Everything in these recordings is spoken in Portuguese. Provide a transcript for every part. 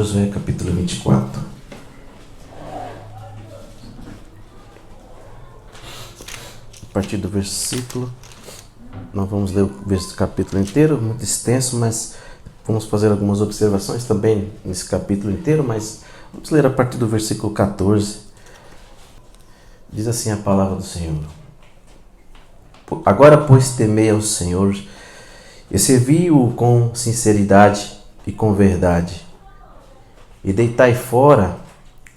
Josué capítulo 24. A partir do versículo, nós vamos ler o capítulo inteiro, muito extenso, mas vamos fazer algumas observações também nesse capítulo inteiro, mas vamos ler a partir do versículo 14. Diz assim a palavra do Senhor: Agora, pois, temei ao Senhor e servi-o com sinceridade e com verdade, e deitai fora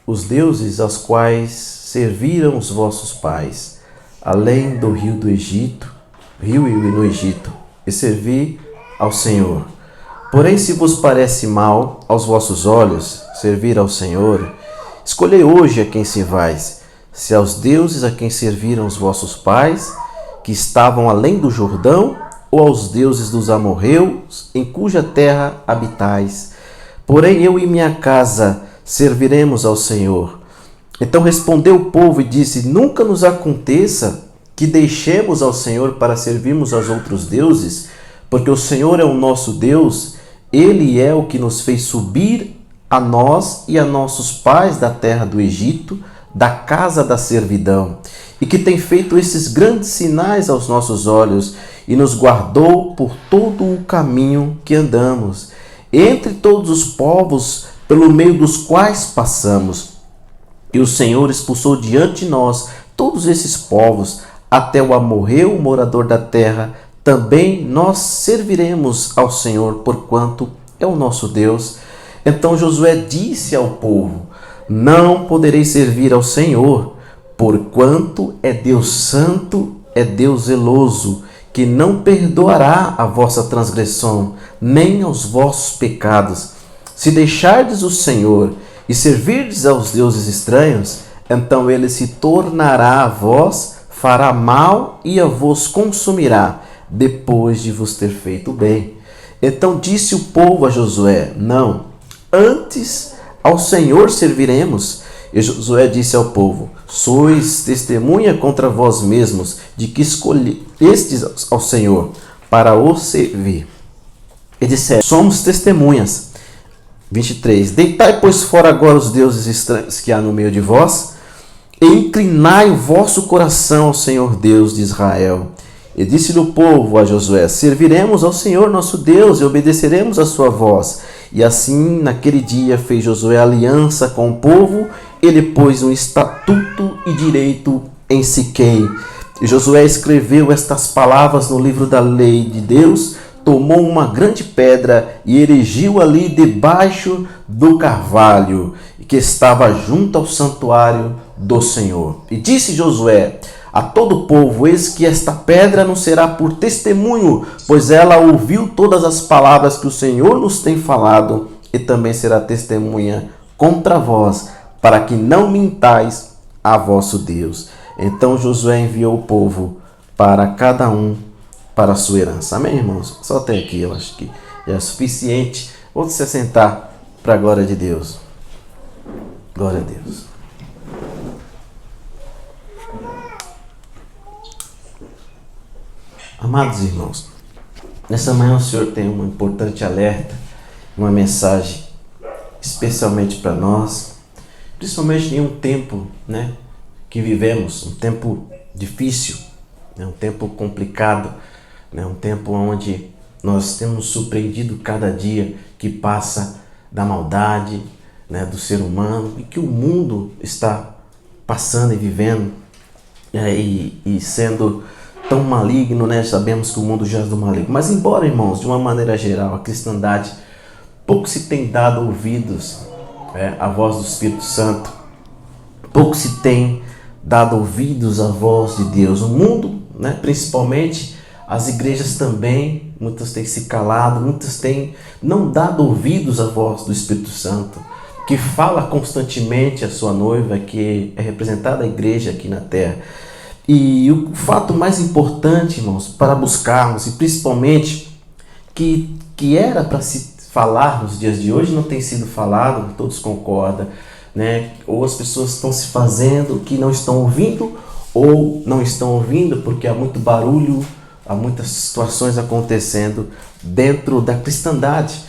os deuses aos quais serviram os vossos pais, além do rio do Egito, rio e no Egito, e servi ao Senhor. Porém, se vos parece mal aos vossos olhos servir ao Senhor, escolhei hoje a quem servais, se aos deuses a quem serviram os vossos pais, que estavam além do Jordão, ou aos deuses dos amorreus, em cuja terra habitais. Porém, eu e minha casa serviremos ao Senhor. Então respondeu o povo e disse: Nunca nos aconteça que deixemos ao Senhor para servirmos aos outros deuses, porque o Senhor é o nosso Deus, Ele é o que nos fez subir a nós e a nossos pais da terra do Egito, da casa da servidão, e que tem feito esses grandes sinais aos nossos olhos, e nos guardou por todo o caminho que andamos, entre todos os povos pelo meio dos quais passamos. E o Senhor expulsou diante de nós todos esses povos, até o amorreu, morador da terra. Também nós serviremos ao Senhor, porquanto é o nosso Deus. Então Josué disse ao povo: Não podereis servir ao Senhor, porquanto é Deus santo, é Deus zeloso, que não perdoará a vossa transgressão, nem aos vossos pecados. Se deixardes o Senhor e servirdes aos deuses estranhos, então ele se tornará a vós, fará mal e a vos consumirá, depois de vos ter feito bem. Então disse o povo a Josué: Não, antes ao Senhor serviremos. E Josué disse ao povo: Sois testemunha contra vós mesmos de que escolhestes ao Senhor para o servir. E disseram: Somos testemunhas. 23. Deitai, pois, fora agora os deuses estranhos que há no meio de vós, e inclinai o vosso coração ao Senhor Deus de Israel. E disse-lhe o povo a Josué: Serviremos ao Senhor nosso Deus e obedeceremos a sua voz. E assim, naquele dia, fez Josué aliança com o povo. Ele pôs um estatuto e direito em Siquém. E Josué escreveu estas palavras no livro da lei de Deus, tomou uma grande pedra e erigiu ali debaixo do carvalho, que estava junto ao santuário do Senhor. E disse Josué a todo o povo: Eis que esta pedra não será por testemunho, pois ela ouviu todas as palavras que o Senhor nos tem falado, e também será testemunha contra vós, para que não mintais a vosso Deus. Então Josué enviou o povo para cada um para a sua herança. Amém, irmãos? Só até aqui, eu acho que já é suficiente. Vou se assentar para a glória de Deus. Glória a Deus. Amados irmãos, nessa manhã o Senhor tem um importante alerta, uma mensagem especialmente para nós, principalmente em um tempo, que vivemos, um tempo difícil, um tempo complicado, um tempo onde nós temos surpreendido cada dia que passa da maldade, do ser humano, e que o mundo está passando e vivendo e sendo tão maligno, Sabemos que o mundo jaz do maligno. Mas embora, irmãos, de uma maneira geral, a cristandade pouco se tem dado ouvidos à voz do Espírito Santo, pouco se tem dado ouvidos à voz de Deus. O mundo, principalmente as igrejas também, muitas têm se calado, muitas têm não dado ouvidos à voz do Espírito Santo, que fala constantemente a sua noiva, que é representada a igreja aqui na terra. E o fato mais importante, irmãos, para buscarmos, e principalmente que era para se falar nos dias de hoje, não tem sido falado, todos concordam, ou as pessoas estão se fazendo que não estão ouvindo, ou não estão ouvindo porque há muito barulho, há muitas situações acontecendo dentro da cristandade.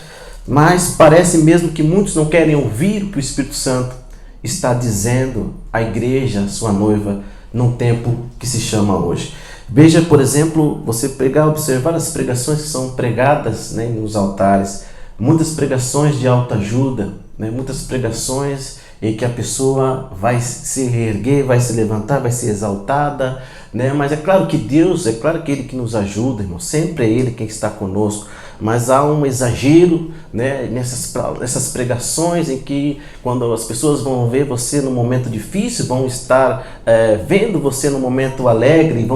Mas parece mesmo que muitos não querem ouvir o que o Espírito Santo está dizendo à igreja, sua noiva, num tempo que se chama hoje. Veja, por exemplo, você observar as pregações que são pregadas, né, nos altares. Muitas pregações de autoajuda, né, muitas pregações em que a pessoa vai se reerguer, vai se levantar, vai ser exaltada, né? Mas é claro que Deus, é claro que Ele que nos ajuda, irmão, sempre é Ele quem está conosco, mas há um exagero, né, nessas pregações em que quando as pessoas vão ver você no momento difícil, vão estar vendo você no momento alegre,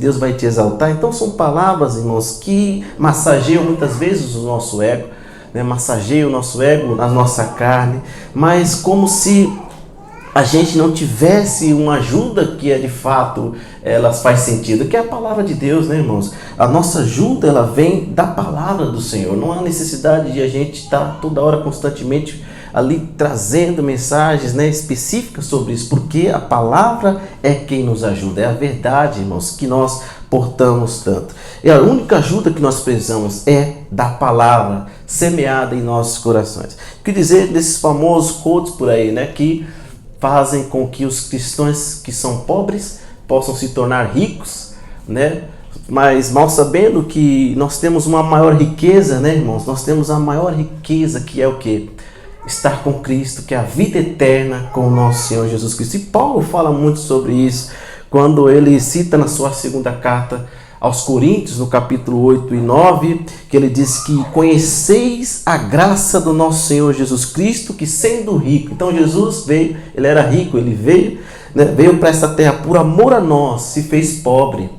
Deus vai te exaltar. Então são palavras, irmãos, que massageiam muitas vezes o nosso ego, né, massageia o nosso ego, a nossa carne, mas como se a gente não tivesse uma ajuda que é de fato, ela faz sentido, que é a palavra de Deus, né, irmãos? A nossa ajuda, ela vem da palavra do Senhor. Não há necessidade de a gente estar toda hora, constantemente ali trazendo mensagens, né, específicas sobre isso, porque a palavra é quem nos ajuda, é a verdade, irmãos, que nós portamos tanto. E a única ajuda que nós precisamos é da palavra semeada em nossos corações. O que dizer desses famosos quotes por aí, né, que fazem com que os cristãos que são pobres possam se tornar ricos, né? Mas mal sabendo que nós temos uma maior riqueza, né, irmãos? Nós temos a maior riqueza, que é o quê? Estar com Cristo, que é a vida eterna com o nosso Senhor Jesus Cristo. E Paulo fala muito sobre isso quando ele cita na sua segunda carta aos Coríntios, no capítulo 8 e 9, que ele diz que conheceis a graça do nosso Senhor Jesus Cristo, que sendo rico, então Jesus veio, ele era rico, ele veio, né, veio para esta terra por amor a nós, se fez pobre,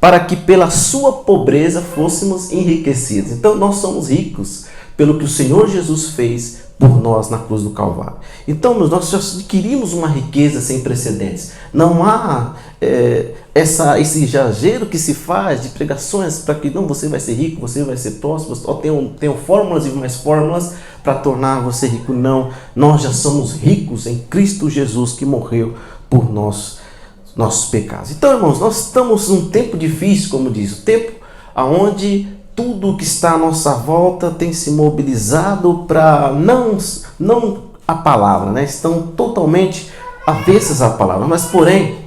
para que pela sua pobreza fôssemos enriquecidos. Então nós somos ricos pelo que o Senhor Jesus fez por nós na cruz do Calvário. Então nós já adquirimos uma riqueza sem precedentes. Não há esse exagero que se faz de pregações para que não, você vai ser rico, você vai ser próspero, tenho fórmulas e mais fórmulas para tornar você rico. Não, nós já somos ricos em Cristo Jesus, que morreu por nossos pecados. Então, irmãos, nós estamos num tempo difícil, como diz, o tempo onde tudo que está à nossa volta tem se mobilizado para não a palavra, né? Estão totalmente avessas à palavra. Mas, porém,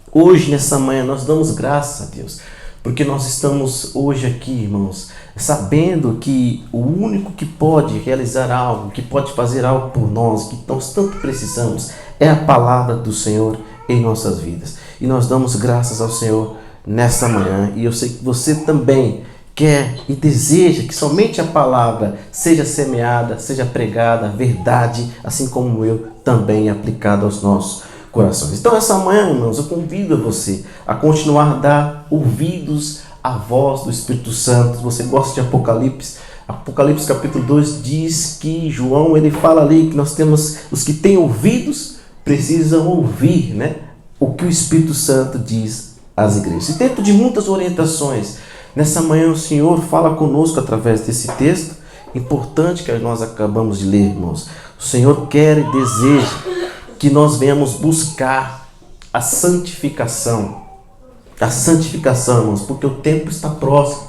hoje, nessa manhã, nós damos graças a Deus, porque nós estamos hoje aqui, irmãos, sabendo que o único que pode realizar algo, que pode fazer algo por nós, que nós tanto precisamos, é a palavra do Senhor em nossas vidas. E nós damos graças ao Senhor nessa manhã. E eu sei que você também quer e deseja que somente a palavra seja semeada, seja pregada, a verdade, assim como eu, também aplicada aos nossos corações. Então essa manhã, irmãos, eu convido você a continuar a dar ouvidos à voz do Espírito Santo. Se você gosta de Apocalipse, Apocalipse capítulo 2 diz que João, ele fala ali que nós temos, os que têm ouvidos precisam ouvir, né, o que o Espírito Santo diz às igrejas. E dentro de muitas orientações, nessa manhã o Senhor fala conosco através desse texto importante que nós acabamos de ler, irmãos. O Senhor quer e deseja que nós venhamos buscar a santificação. A santificação, irmãos, porque o tempo está próximo.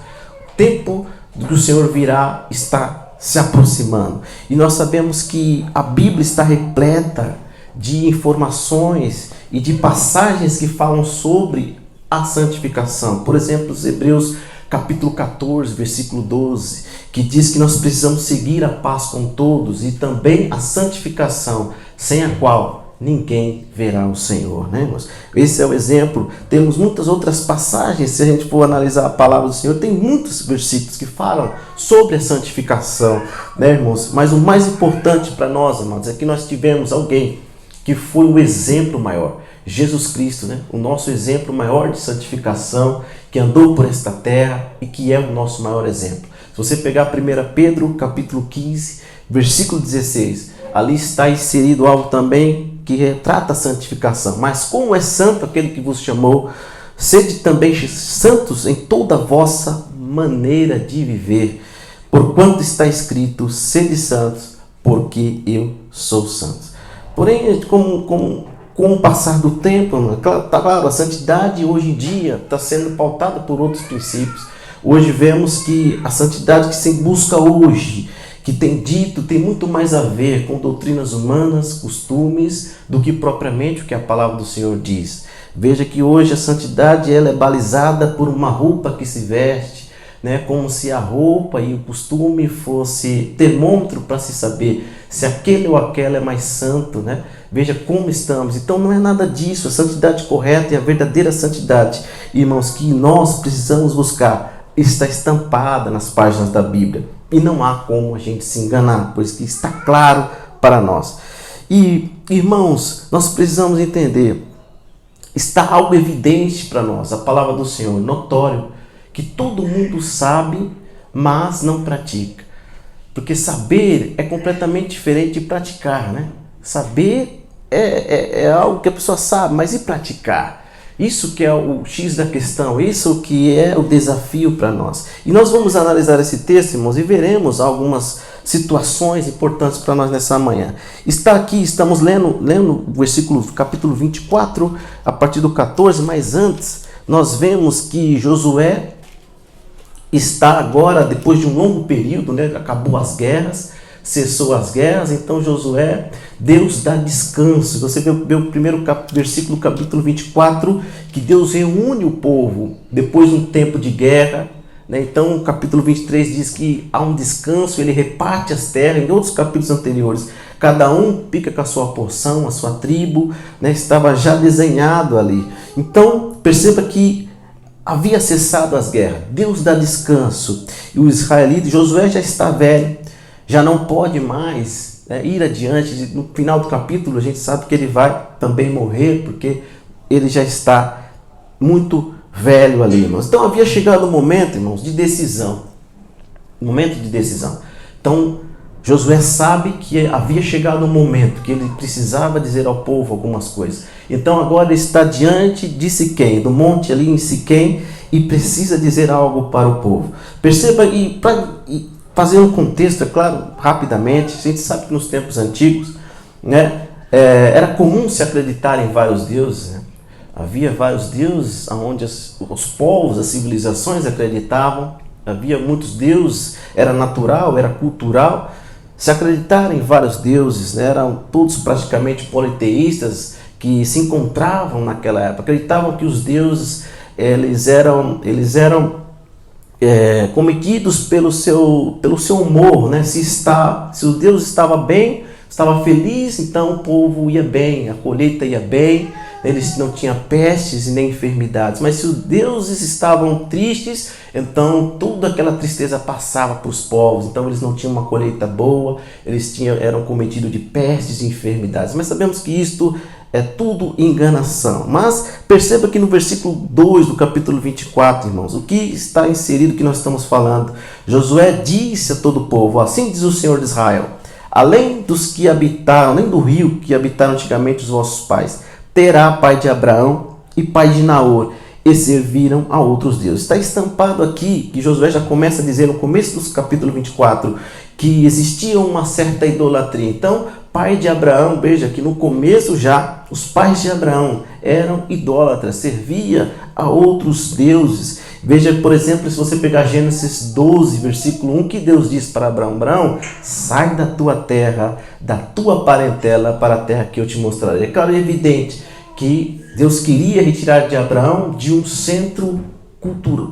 O tempo que o Senhor virá está se aproximando. E nós sabemos que a Bíblia está repleta de informações e de passagens que falam sobre a santificação. Por exemplo, os Hebreus capítulo 14, versículo 12, que diz que nós precisamos seguir a paz com todos e também a santificação, sem a qual ninguém verá o Senhor, né, irmãos? Esse é o exemplo. Temos muitas outras passagens, se a gente for analisar a palavra do Senhor, tem muitos versículos que falam sobre a santificação, né, irmãos? Mas o mais importante para nós, amados, é que nós tivemos alguém que foi o exemplo maior, Jesus Cristo, né? O nosso exemplo maior de santificação, que andou por esta terra e que é o nosso maior exemplo. Se você pegar 1 Pedro capítulo 15, versículo 16, ali está inserido algo também que retrata a santificação. Mas como é santo aquele que vos chamou, sede também santos em toda a vossa maneira de viver, porquanto está escrito, sede santos, porque eu sou santo. Porém, com o passar do tempo, claro, a santidade hoje em dia está sendo pautada por outros princípios. Hoje vemos que a santidade que se busca hoje, que tem muito mais a ver com doutrinas humanas, costumes, do que propriamente o que a palavra do Senhor diz. Veja que hoje a santidade ela é balizada por uma roupa que se veste, né? Como se a roupa e o costume fosse termômetro para se saber se aquele ou aquela é mais santo, né? Veja como estamos. Então não é nada disso. A santidade correta e a verdadeira santidade, irmãos, que nós precisamos buscar, está estampada nas páginas da Bíblia. E não há como a gente se enganar, pois que está claro para nós. E, irmãos, nós precisamos entender, está algo evidente para nós, a palavra do Senhor, notório, que todo mundo sabe, mas não pratica. Porque saber é completamente diferente de praticar, né? Saber é algo que a pessoa sabe, mas e praticar? Isso que é o X da questão, isso que é o desafio para nós. E nós vamos analisar esse texto, irmãos, e veremos algumas situações importantes para nós nessa manhã. Está aqui, estamos lendo o versículo, capítulo 24, a partir do 14, mas antes nós vemos que Josué está agora, depois de um longo período, né, acabou as guerras, cessou as guerras, então Josué, Deus dá descanso. Você vê o primeiro versículo, capítulo 24, que Deus reúne o povo depois de um tempo de guerra, né? Então o capítulo 23 diz que há um descanso, ele reparte as terras. Em outros capítulos anteriores, cada um fica com a sua porção, a sua tribo, né? Estava já desenhado ali. Então perceba que havia cessado as guerras, Deus dá descanso, e o israelita, Josué já está velho, já não pode mais, né, ir adiante. No final do capítulo a gente sabe que ele vai também morrer, porque ele já está muito velho ali, irmãos. Então havia chegado o momento, irmãos, de decisão, momento de decisão. Então Josué sabe que havia chegado o momento que ele precisava dizer ao povo algumas coisas. Então agora ele está diante de Siquém, do monte ali em Siquém, e precisa dizer algo para o povo. Perceba, e para fazer um contexto, é claro, rapidamente, a gente sabe que nos tempos antigos, né, era comum se acreditar em vários deuses, né? Havia vários deuses onde os povos, as civilizações acreditavam, havia muitos deuses, era natural, era cultural se acreditar em vários deuses, né? Eram todos praticamente politeístas que se encontravam naquela época, acreditavam que os deuses eles eram cometidos pelo seu humor, né? Se o Deus estava bem, estava feliz, então o povo ia bem, a colheita ia bem, eles não tinham pestes e nem enfermidades. Mas se os deuses estavam tristes, então toda aquela tristeza passava para os povos, então eles não tinham uma colheita boa, eram cometidos de pestes e enfermidades. Mas sabemos que isto é tudo enganação. Mas perceba que no versículo 2 do capítulo 24, irmãos, o que está inserido que nós estamos falando? Josué disse a todo o povo: assim diz o Senhor de Israel, além dos que habitaram, além do rio que habitaram antigamente os vossos pais, terá pai de Abraão e pai de Naor, e serviram a outros deuses. Está estampado aqui que Josué já começa a dizer no começo do capítulo 24 que existia uma certa idolatria. Então, pai de Abraão, veja que no começo já, os pais de Abraão eram idólatras, servia a outros deuses. Veja, por exemplo, se você pegar Gênesis 12, versículo 1, que Deus diz para Abraão: Abraão, sai da tua terra, da tua parentela, para a terra que eu te mostrarei. É claro e evidente que Deus queria retirar de Abraão de um centro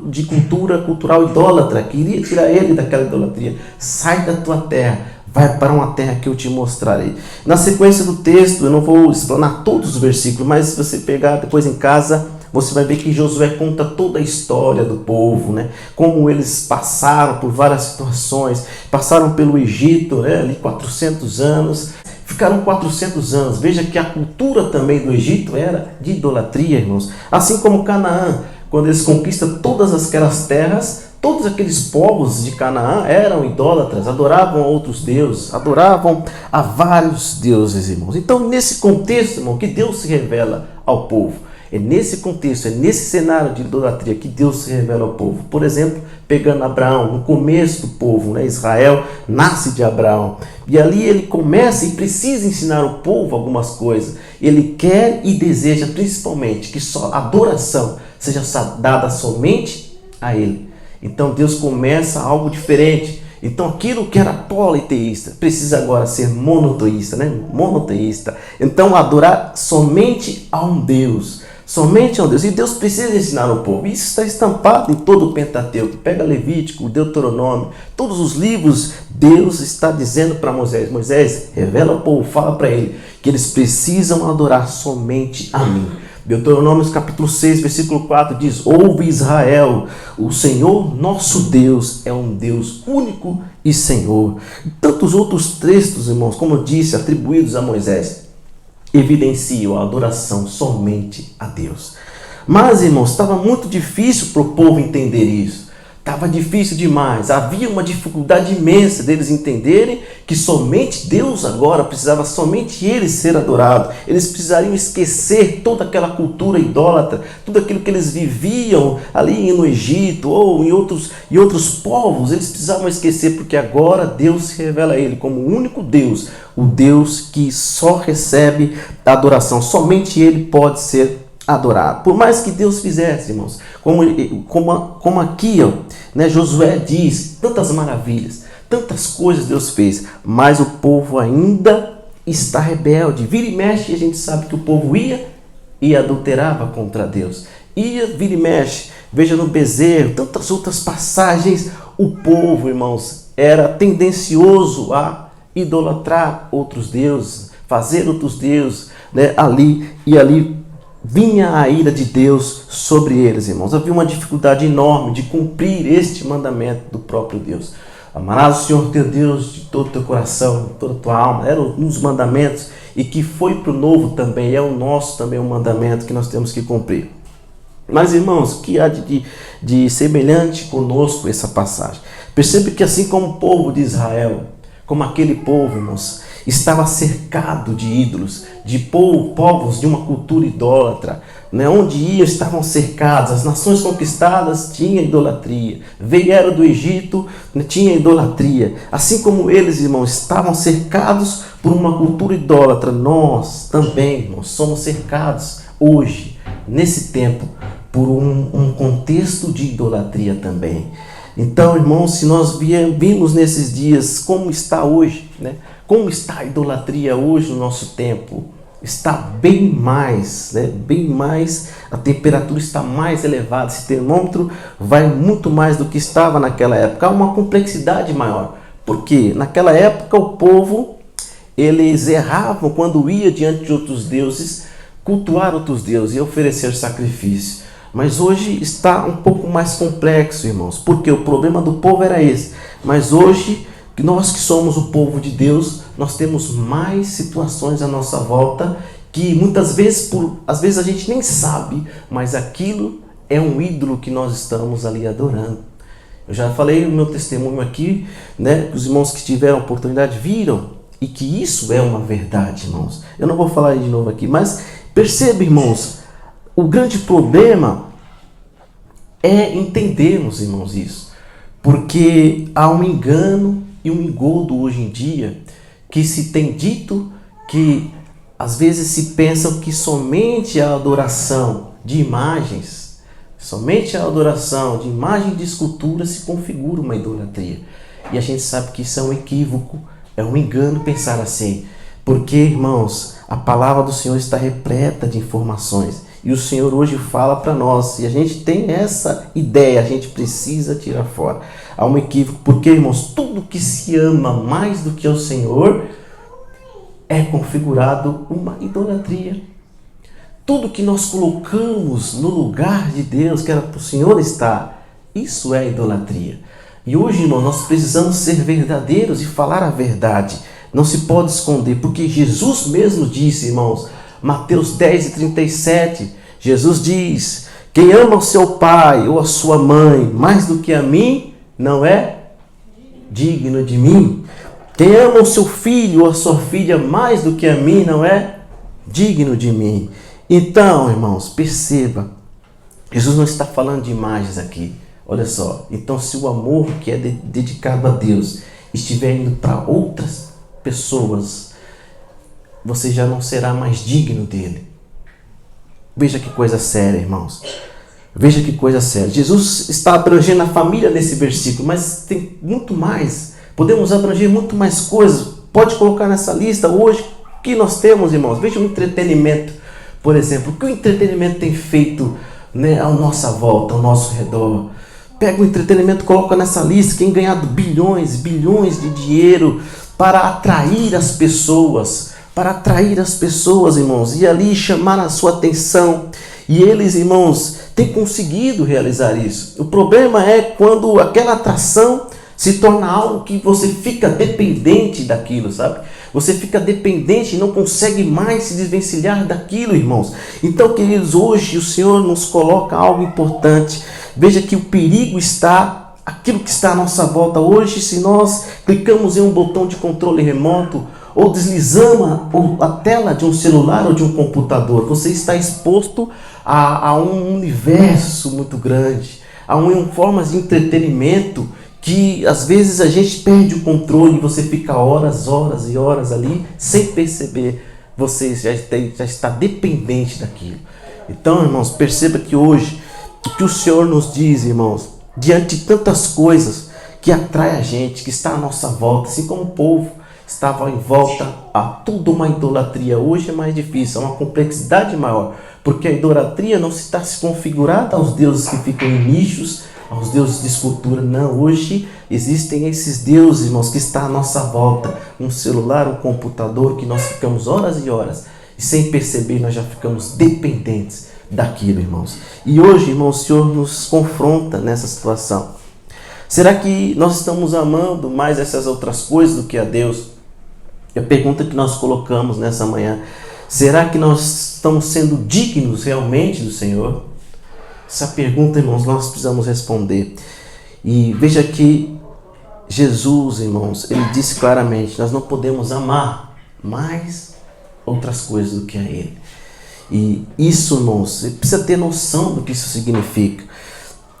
de cultura cultural idólatra, queria tirar ele daquela idolatria. Sai da tua terra, vai para uma terra que eu te mostrarei. Na sequência do texto, eu não vou explanar todos os versículos, mas se você pegar depois em casa, você vai ver que Josué conta toda a história do povo, né? Como eles passaram por várias situações, passaram pelo Egito, né? Ali 400 anos, ficaram 400 anos. Veja que a cultura também do Egito era de idolatria, irmãos. Assim como Canaã, quando eles conquistam todas aquelas terras, todos aqueles povos de Canaã eram idólatras, adoravam a outros deuses, adoravam a vários deuses, irmãos. Então, nesse contexto, irmão, que Deus se revela ao povo. É nesse contexto, é nesse cenário de idolatria que Deus se revela ao povo. Por exemplo, pegando Abraão, no começo do povo, né? Israel nasce de Abraão. E ali ele começa e precisa ensinar o povo algumas coisas. Ele quer e deseja principalmente que só a adoração seja dada somente a ele. Então Deus começa algo diferente. Então aquilo que era politeísta precisa agora ser monoteísta, né? Monoteísta. Então adorar somente a um Deus. Somente a um Deus. E Deus precisa ensinar o povo. Isso está estampado em todo o Pentateuco. Pega Levítico, Deuteronômio, todos os livros. Deus está dizendo para Moisés: Moisés, revela ao povo, fala para ele que eles precisam adorar somente a mim. Deuteronômio capítulo 6, versículo 4 diz: Ouve Israel, o Senhor nosso Deus é um Deus único e Senhor. E tantos outros textos, irmãos, como eu disse, atribuídos a Moisés, evidenciam a adoração somente a Deus. Mas, irmãos, estava muito difícil para o povo entender isso. Estava difícil demais. Havia uma dificuldade imensa deles entenderem que somente Deus agora precisava, somente Ele ser adorado. Eles precisariam esquecer toda aquela cultura idólatra, tudo aquilo que eles viviam ali no Egito ou em outros povos. Eles precisavam esquecer, porque agora Deus se revela a Ele como o único Deus, o Deus que só recebe a adoração. Somente Ele pode ser adorado. Por mais que Deus fizesse, irmãos, como aqui, né, Josué diz, tantas maravilhas, tantas coisas Deus fez, mas o povo ainda está rebelde. Vira e mexe, a gente sabe que o povo ia e adulterava contra Deus. Vira e mexe, veja no bezerro, tantas outras passagens, o povo, irmãos, era tendencioso a idolatrar outros deuses, fazer outros deuses, né, ali vinha a ira de Deus sobre eles, irmãos. Havia uma dificuldade enorme de cumprir este mandamento do próprio Deus. Amarás o Senhor teu Deus de todo o teu coração, de toda a tua alma. Eram um dos mandamentos e que foi para o novo também. É o nosso também um mandamento que nós temos que cumprir. Mas, irmãos, o que há de semelhante conosco essa passagem? Percebe que assim como o povo de Israel, como aquele povo, irmãos, estava cercado de ídolos, de povos de uma cultura idólatra, né? Onde iam estavam cercados. As nações conquistadas tinham idolatria, vieram do Egito, tinha idolatria. Assim como eles, irmãos, estavam cercados por uma cultura idólatra, nós também, irmãos, somos cercados hoje, nesse tempo, por um contexto de idolatria também. Então, irmãos, se nós vimos nesses dias como está hoje, né? Como está a idolatria hoje no nosso tempo, está bem mais, né? Bem mais, a temperatura está mais elevada, esse termômetro vai muito mais do que estava naquela época. Há uma complexidade maior, porque naquela época o povo, eles erravam quando ia diante de outros deuses, cultuar outros deuses e oferecer sacrifício. Mas hoje está um pouco mais complexo, irmãos, porque o problema do povo era esse. Mas hoje, nós que somos o povo de Deus, nós temos mais situações à nossa volta que muitas vezes, às vezes a gente nem sabe, mas aquilo é um ídolo que nós estamos ali adorando. Eu já falei no meu testemunho aqui, né, que os irmãos que tiveram a oportunidade viram, e que isso é uma verdade, irmãos. Eu não vou falar de novo aqui, mas perceba, irmãos, o grande problema é entendermos, irmãos, isso. Porque há um engano e um engodo hoje em dia que se tem dito que às vezes se pensam que somente a adoração de imagens, somente a adoração de imagem de escultura se configura uma idolatria. E a gente sabe que isso é um equívoco, é um engano pensar assim. Porque, irmãos, a palavra do Senhor está repleta de informações. E o Senhor hoje fala para nós, e a gente tem essa ideia, a gente precisa tirar fora. Há um equívoco, porque, irmãos, tudo que se ama mais do que o Senhor é configurado uma idolatria. Tudo que nós colocamos no lugar de Deus, que era para o Senhor estar, isso é idolatria. E hoje, irmãos, nós precisamos ser verdadeiros e falar a verdade. Não se pode esconder, porque Jesus mesmo disse, irmãos, Mateus 10:37, Jesus diz: quem ama o seu pai ou a sua mãe mais do que a mim, não é digno de mim. Quem ama o seu filho ou a sua filha mais do que a mim, não é digno de mim. Então, irmãos, perceba, Jesus não está falando de imagens aqui. Olha só, então se o amor que é dedicado a Deus estiver indo para outras pessoas, você já não será mais digno dele. Veja que coisa séria, irmãos. Veja que coisa séria. Jesus está abrangendo a família nesse versículo, mas tem muito mais. Podemos abranger muito mais coisas. Pode colocar nessa lista hoje o que nós temos, irmãos. Veja o entretenimento, por exemplo. O que o entretenimento tem feito, né, à nossa volta, ao nosso redor? Pega o entretenimento, coloca nessa lista. Quem ganhado bilhões de dinheiro para atrair as pessoas. Para atrair as pessoas, irmãos. E ali chamar a sua atenção. E eles, irmãos, têm conseguido realizar isso. O problema é quando aquela atração se torna algo que você fica dependente daquilo, sabe? Você fica dependente e não consegue mais se desvencilhar daquilo, irmãos. Então, queridos, hoje o Senhor nos coloca algo importante. Veja que o perigo está, aquilo que está à nossa volta hoje, se nós clicamos em um botão de controle remoto ou deslizamos a tela de um celular ou de um computador, você está exposto a um universo muito grande, a formas de entretenimento que às vezes a gente perde o controle e você fica horas e horas ali sem perceber, você já está dependente daquilo. Então, irmãos, perceba que hoje o que o Senhor nos diz, irmãos, diante de tantas coisas que atrai a gente, que está à nossa volta, assim como o povo estava em volta a tudo uma idolatria. Hoje é mais difícil, é uma complexidade maior, porque a idolatria não está se configurada aos deuses que ficam em nichos, aos deuses de escultura. Não, hoje existem esses deuses, irmãos, que estão à nossa volta. Um celular, um computador, que nós ficamos horas e horas e sem perceber nós já ficamos dependentes daquilo, irmãos. E hoje, irmãos, o Senhor nos confronta nessa situação. Será que nós estamos amando mais essas outras coisas do que a Deus? E a pergunta que nós colocamos nessa manhã: será que nós estamos sendo dignos realmente do Senhor? Essa pergunta, irmãos, nós precisamos responder. E veja que Jesus, irmãos, ele disse claramente: nós não podemos amar mais outras coisas do que a Ele. E isso, irmãos, você precisa ter noção do que isso significa.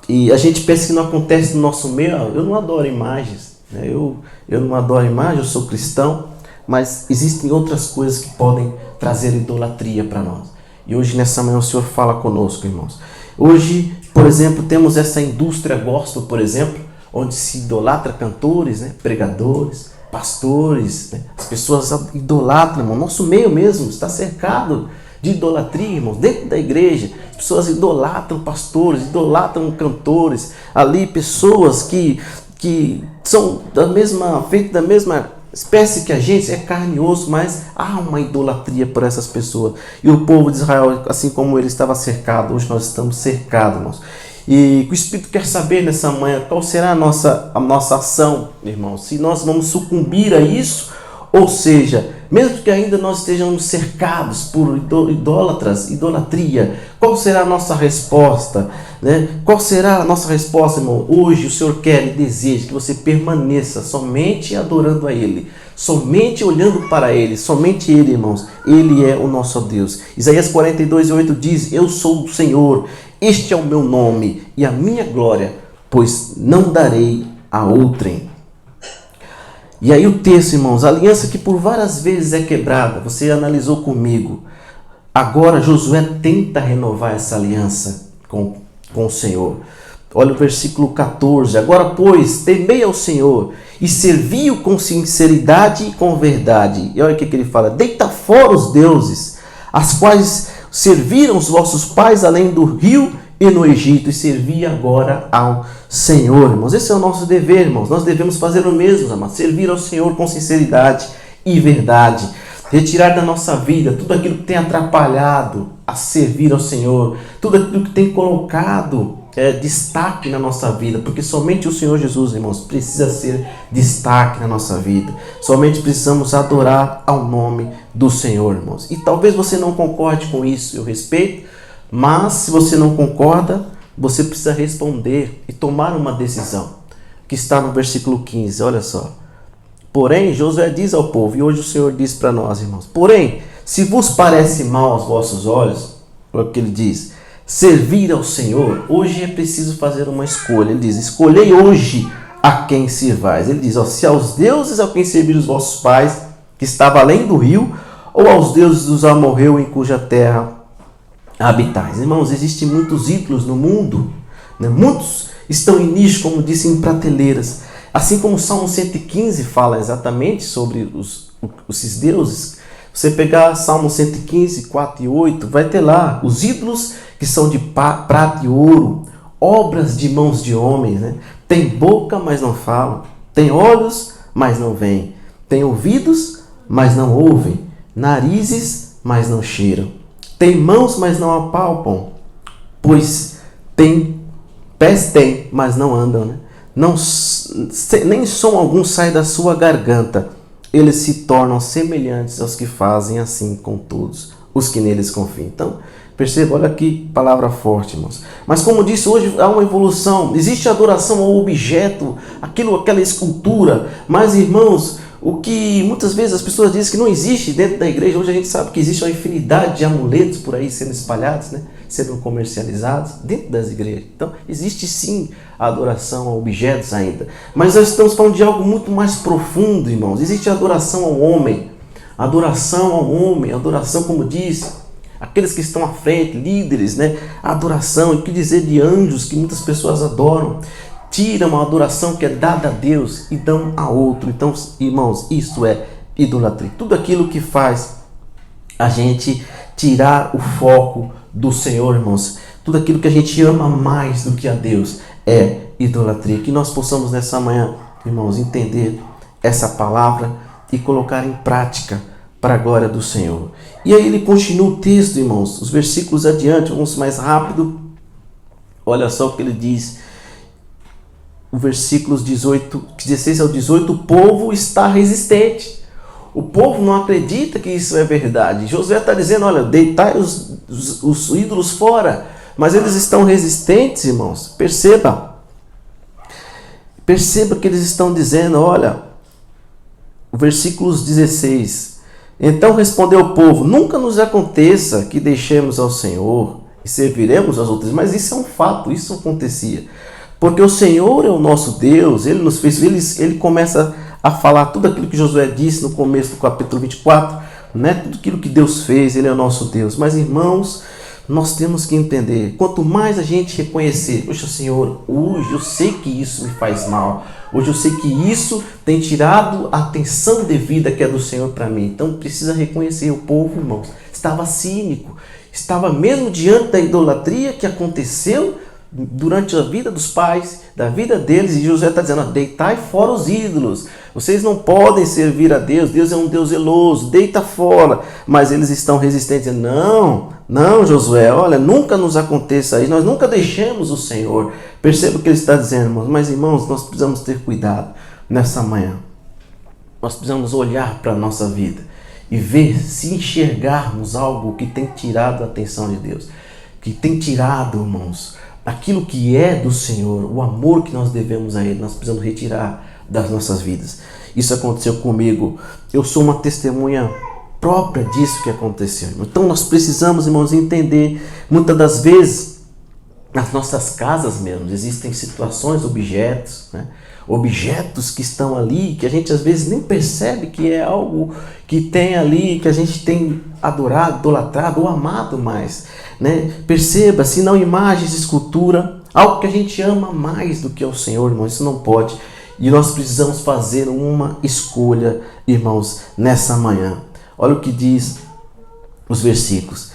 E a gente pensa que não acontece no nosso meio. Eu não adoro imagens, né? Eu não adoro imagens, eu sou cristão, mas existem outras coisas que podem trazer idolatria para nós. E hoje, nessa manhã, o Senhor fala conosco, irmãos. Hoje, por exemplo, temos essa indústria gospel, por exemplo, onde se idolatra cantores, né? Pregadores, pastores, né? As pessoas idolatram, irmão. Nosso meio mesmo está cercado de idolatria, irmãos, dentro da igreja. As pessoas idolatram pastores, idolatram cantores, ali pessoas que são feitas da mesma espécie que a gente, é carne e osso, mas há uma idolatria por essas pessoas. E o povo de Israel, assim como ele estava cercado, hoje nós estamos cercados, irmãos. E o Espírito quer saber nessa manhã qual será a nossa ação, irmãos. Se nós vamos sucumbir a isso, ou seja, mesmo que ainda nós estejamos cercados por idolatria, qual será a nossa resposta? Né? Qual será a nossa resposta, irmão? Hoje o Senhor quer e deseja que você permaneça somente adorando a Ele, somente olhando para Ele, somente Ele, irmãos. Ele é o nosso Deus. Isaías 42:8 diz: eu sou o Senhor, este é o meu nome e a minha glória, pois não darei a outrem. E aí o texto, irmãos, a aliança que por várias vezes é quebrada, você analisou comigo. Agora Josué tenta renovar essa aliança com o Senhor. Olha o versículo 14. Agora, pois, temei ao Senhor e servi-o com sinceridade e com verdade. E olha o que ele fala: deita fora os deuses, as quais serviram os vossos pais além do rio e no Egito, e servi agora ao Senhor, irmãos. Esse é o nosso dever, irmãos. Nós devemos fazer o mesmo, amados. Servir ao Senhor com sinceridade e verdade. Retirar da nossa vida tudo aquilo que tem atrapalhado a servir ao Senhor, tudo aquilo que tem colocado destaque na nossa vida, porque somente o Senhor Jesus, irmãos, precisa ser destaque na nossa vida. Somente precisamos adorar ao nome do Senhor, irmãos. E talvez você não concorde com isso, eu respeito, mas se você não concorda, você precisa responder e tomar uma decisão, que está no versículo 15, olha só. Porém, Josué diz ao povo, e hoje o Senhor diz para nós, irmãos: porém, se vos parece mal aos vossos olhos, olha o que ele diz, servir ao Senhor, hoje é preciso fazer uma escolha. Ele diz: escolhei hoje a quem servais. Ele diz: se aos deuses a quem servir os vossos pais, que estava além do rio, ou aos deuses dos amorreus em cuja terra habitais. Irmãos, existem muitos ídolos no mundo, né? Muitos estão em nicho, como disse, em prateleiras. Assim como o Salmo 115 fala exatamente sobre esses deuses. Você pegar Salmo 115, 4 e 8, vai ter lá os ídolos que são de prata e ouro, obras de mãos de homens, né? Tem boca, mas não falam. Tem olhos, mas não veem. Tem ouvidos, mas não ouvem. Narizes, mas não cheiram. Tem mãos, mas não apalpam. Pois pés têm, mas não andam, né? Nem som algum sai da sua garganta. Eles se tornam semelhantes aos que fazem assim com todos os que neles confiam. Então, perceba, olha que palavra forte, irmãos. Mas como disse, hoje há uma evolução. Existe adoração ao objeto, aquela escultura. Mas, irmãos, o que muitas vezes as pessoas dizem que não existe dentro da igreja, hoje a gente sabe que existe uma infinidade de amuletos por aí sendo espalhados, né? Sendo comercializados dentro das igrejas. Então, existe sim a adoração a objetos ainda. Mas nós estamos falando de algo muito mais profundo, irmãos. Existe a adoração ao homem. Adoração ao homem, adoração, como disse, aqueles que estão à frente, líderes, né? Adoração, e o que dizer de anjos que muitas pessoas adoram. Tiram a adoração que é dada a Deus e dão a outro. Então, irmãos, isso é idolatria. Tudo aquilo que faz a gente tirar o foco do Senhor, irmãos. Tudo aquilo que a gente ama mais do que a Deus é idolatria. Que nós possamos nessa manhã, irmãos, entender essa palavra e colocar em prática para a glória do Senhor. E aí ele continua o texto, irmãos, os versículos adiante, vamos mais rápido. Olha só o que ele diz. O versículos 16 ao 18, o povo está resistente. O povo não acredita que isso é verdade. Josué está dizendo, olha, deitai os ídolos fora. Mas eles estão resistentes, irmãos. Perceba que eles estão dizendo, olha, o versículos 16. Então respondeu o povo, nunca nos aconteça que deixemos ao Senhor e serviremos aos outros. Mas isso é um fato, isso acontecia. Porque o Senhor é o nosso Deus, Ele nos fez, ele começa a falar tudo aquilo que Josué disse no começo do capítulo 24, né? Tudo aquilo que Deus fez, Ele é o nosso Deus. Mas, irmãos, nós temos que entender, quanto mais a gente reconhecer, poxa, Senhor, hoje eu sei que isso me faz mal, hoje eu sei que isso tem tirado a atenção devida que é do Senhor para mim. Então, precisa reconhecer, o povo, irmãos, estava cínico, estava mesmo diante da idolatria que aconteceu durante a vida dos pais, da vida deles, e Josué está dizendo, deitai fora os ídolos, vocês não podem servir a Deus, Deus é um Deus zeloso, deita fora. Mas eles estão resistentes, dizendo, não Josué, olha, nunca nos aconteça isso, nós nunca deixemos o Senhor. Perceba o que ele está dizendo, irmãos. Mas, irmãos, nós precisamos ter cuidado nessa manhã, nós precisamos olhar para a nossa vida e ver se enxergarmos algo que tem tirado a atenção de Deus, que tem tirado, irmãos, aquilo que é do Senhor, o amor que nós devemos a Ele, nós precisamos retirar das nossas vidas. Isso aconteceu comigo, eu sou uma testemunha própria disso que aconteceu. Então nós precisamos, irmãos, entender, muitas das vezes, nas nossas casas mesmo, existem situações, objetos, né? Objetos que estão ali, que a gente às vezes nem percebe que é algo que tem ali, que a gente tem adorado, idolatrado ou amado mais, né? Perceba, se não imagens, escultura, algo que a gente ama mais do que o Senhor, irmãos, isso não pode. E nós precisamos fazer uma escolha, irmãos, nessa manhã. Olha o que diz os versículos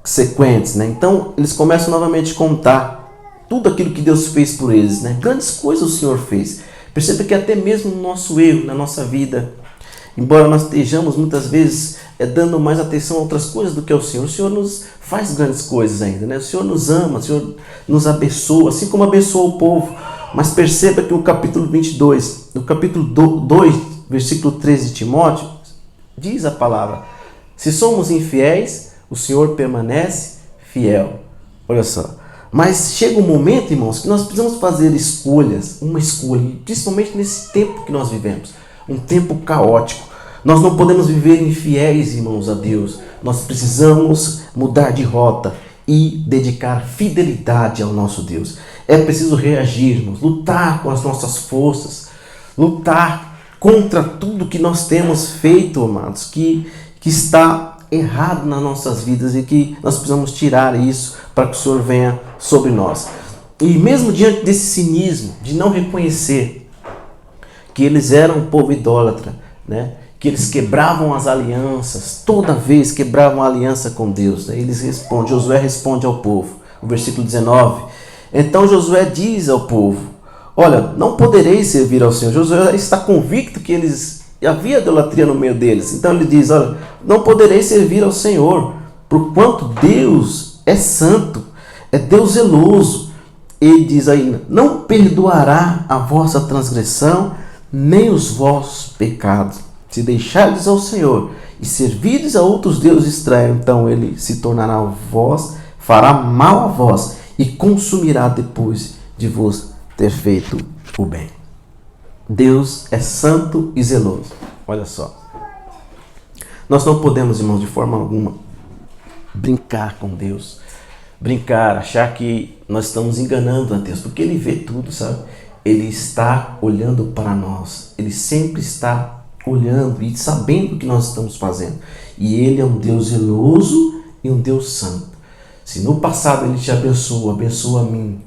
sequentes, né? Então eles começam novamente a contar tudo aquilo que Deus fez por eles, né? Grandes coisas o Senhor fez. Perceba que até mesmo no nosso erro, na nossa vida, embora nós estejamos muitas vezes dando mais atenção a outras coisas do que ao Senhor, o Senhor nos faz grandes coisas ainda, né? O Senhor nos ama, o Senhor nos abençoa, assim como abençoou o povo. Mas perceba que o capítulo 22, no capítulo 2, versículo 13 de Timóteo, diz a palavra, se somos infiéis, o Senhor permanece fiel. Olha só. Mas chega um momento, irmãos, que nós precisamos fazer escolhas, uma escolha, principalmente nesse tempo que nós vivemos, um tempo caótico. Nós não podemos viver infiéis, irmãos, a Deus. Nós precisamos mudar de rota e dedicar fidelidade ao nosso Deus. É preciso reagir, irmãos, lutar com as nossas forças, lutar contra tudo que nós temos feito, amados, que está errado nas nossas vidas e que nós precisamos tirar isso para que o Senhor venha sobre nós. E mesmo diante desse cinismo, de não reconhecer que eles eram um povo idólatra, né? Que eles quebravam as alianças, toda vez quebravam a aliança com Deus, né? Josué responde ao povo, o versículo 19. Então Josué diz ao povo: olha, não podereis servir ao Senhor. Josué está convicto que havia idolatria no meio deles. Então ele diz: olha, não podereis servir ao Senhor, porquanto Deus é santo, é Deus zeloso. Ele diz ainda: não perdoará a vossa transgressão, nem os vossos pecados. Se deixardes ao Senhor e servirdes a outros deuses estranhos, então ele se tornará vós, fará mal a vós e consumirá depois de vos ter feito o bem. Deus é santo e zeloso. Olha só. Nós não podemos, irmãos, de forma alguma, brincar com Deus. Brincar, achar que nós estamos enganando a Deus, porque Ele vê tudo, sabe? Ele está olhando para nós. Ele sempre está olhando e sabendo o que nós estamos fazendo. E Ele é um Deus zeloso e um Deus santo. Se no passado Ele te abençoa a mim,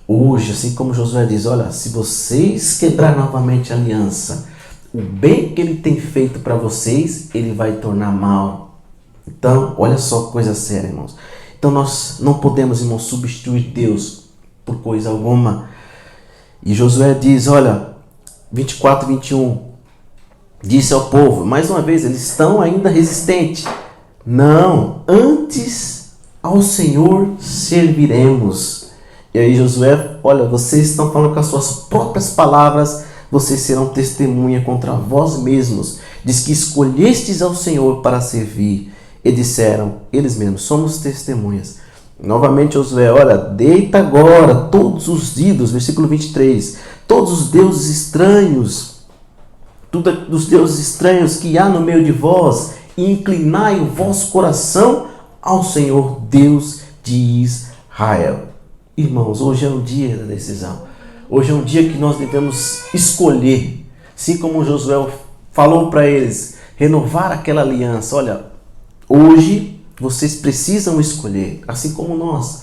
hoje, assim como Josué diz, olha, se vocês quebrar novamente a aliança, o bem que Ele tem feito para vocês, Ele vai tornar mal. Então, olha só que coisa séria, irmãos. Então nós não podemos, irmãos, substituir Deus por coisa alguma. E Josué diz, olha, 24, 21, disse ao povo, mais uma vez, eles estão ainda resistentes. Não, antes ao Senhor serviremos. E aí Josué, olha, vocês estão falando com as suas próprias palavras, vocês serão testemunha contra vós mesmos. Diz que escolhestes ao Senhor para servir. E disseram, eles mesmos, somos testemunhas. Novamente Josué, olha, deita agora todos os ídolos, versículo 23, todos os deuses estranhos, tudo dos deuses estranhos que há no meio de vós, e inclinai o vosso coração ao Senhor Deus de Israel. Irmãos, hoje é um dia da decisão. Hoje é um dia que nós devemos escolher, assim como Josué falou para eles, renovar aquela aliança. Olha, hoje vocês precisam escolher, assim como nós.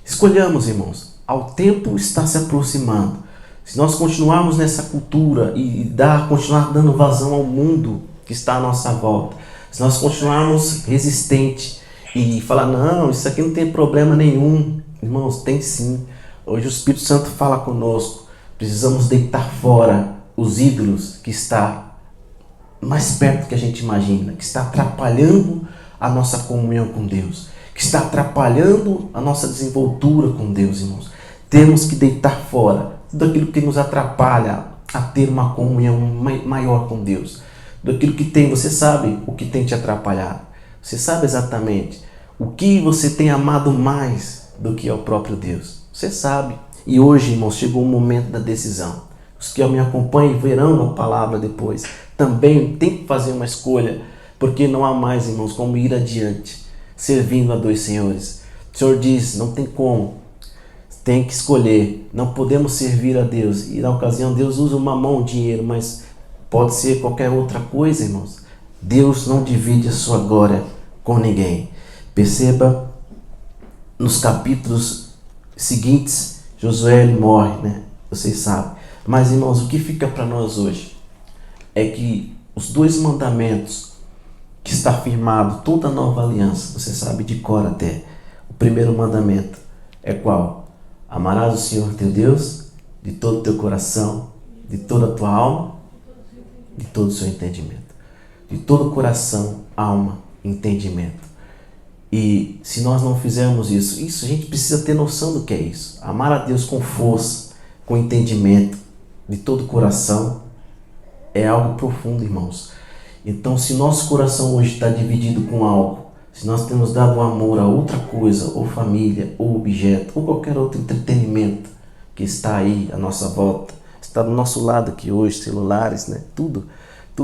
Escolhamos, irmãos. O tempo está se aproximando. Se nós continuarmos nessa cultura e continuar dando vazão ao mundo que está à nossa volta, se nós continuarmos resistentes e falar, não, isso aqui não tem problema nenhum. Irmãos, tem sim. Hoje o Espírito Santo fala conosco. Precisamos deitar fora os ídolos que está mais perto que a gente imagina, que está atrapalhando a nossa comunhão com Deus, que está atrapalhando a nossa desenvoltura com Deus, irmãos. Temos que deitar fora tudo aquilo que nos atrapalha a ter uma comunhão maior com Deus. Tudo aquilo que tem, você sabe o que tem te atrapalhado. Você sabe exatamente o que você tem amado mais do que ao próprio Deus. Você sabe. E hoje, irmãos, chegou o momento da decisão. Os que me acompanham verão a palavra depois. Também tem que fazer uma escolha, porque não há mais, irmãos, como ir adiante, servindo a dois senhores. O Senhor diz, não tem como. Tem que escolher. Não podemos servir a Deus. E na ocasião Deus usa uma mão, dinheiro, mas pode ser qualquer outra coisa, irmãos. Deus não divide a sua glória com ninguém. Perceba, nos capítulos seguintes, Josué ele morre, né? Vocês sabem. Mas, irmãos, o que fica para nós hoje é que os dois mandamentos que está firmado, toda a nova aliança, você sabe de cor até. O primeiro mandamento é qual? Amarás o Senhor teu Deus de todo o teu coração, de toda a tua alma, de todo o seu entendimento. De todo o coração, alma, entendimento. E se nós não fizermos isso a gente precisa ter noção do que é isso. Amar a Deus com força, com entendimento, de todo o coração, é algo profundo, irmãos. Então, se nosso coração hoje está dividido com algo, se nós temos dado amor a outra coisa, ou família, ou objeto, ou qualquer outro entretenimento que está aí à nossa volta, está do nosso lado aqui hoje, celulares, né? Tudo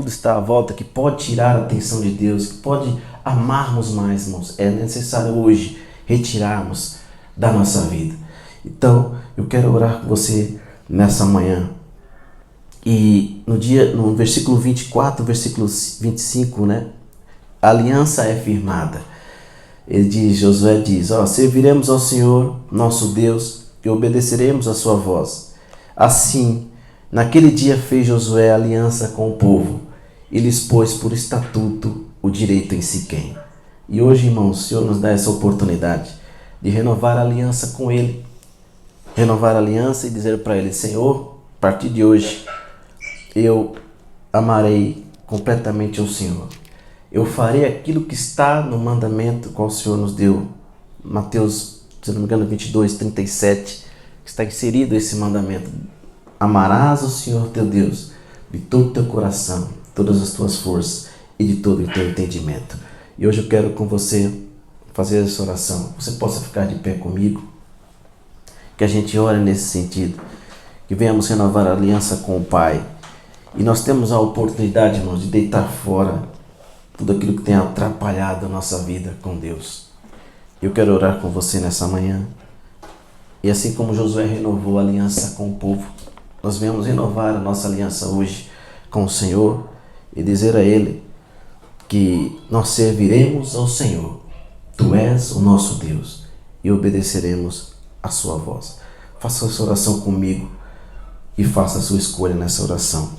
está à volta que pode tirar a atenção de Deus, que pode amarmos mais, irmãos. É necessário hoje retirarmos da nossa vida. Então, eu quero orar com você nessa manhã. E no versículo 24, versículo 25, né? a aliança é firmada. Ele diz, Josué diz, serviremos ao Senhor, nosso Deus, e obedeceremos a sua voz. Assim, naquele dia fez Josué aliança com o povo e lhes pôs por estatuto o direito em Siquém. E hoje, irmãos, o Senhor nos dá essa oportunidade de renovar a aliança com Ele. Renovar a aliança e dizer para Ele, Senhor, a partir de hoje, eu amarei completamente ao Senhor. Eu farei aquilo que está no mandamento que o Senhor nos deu. Mateus, se não me engano, 22, 37, que está inserido esse mandamento. Amarás o Senhor teu Deus de todo o teu coração, todas as tuas forças e de todo o teu entendimento. E hoje eu quero com você fazer essa oração. Você possa ficar de pé comigo. Que a gente ore nesse sentido. Que venhamos renovar a aliança com o Pai. E nós temos a oportunidade, irmãos, de deitar fora tudo aquilo que tem atrapalhado a nossa vida com Deus. Eu quero orar com você nessa manhã. E assim como Josué renovou a aliança com o povo, nós venhamos renovar a nossa aliança hoje com o Senhor e dizer a Ele que nós serviremos ao Senhor. Tu és o nosso Deus e obedeceremos a sua voz. Faça essa oração comigo e faça a sua escolha nessa oração.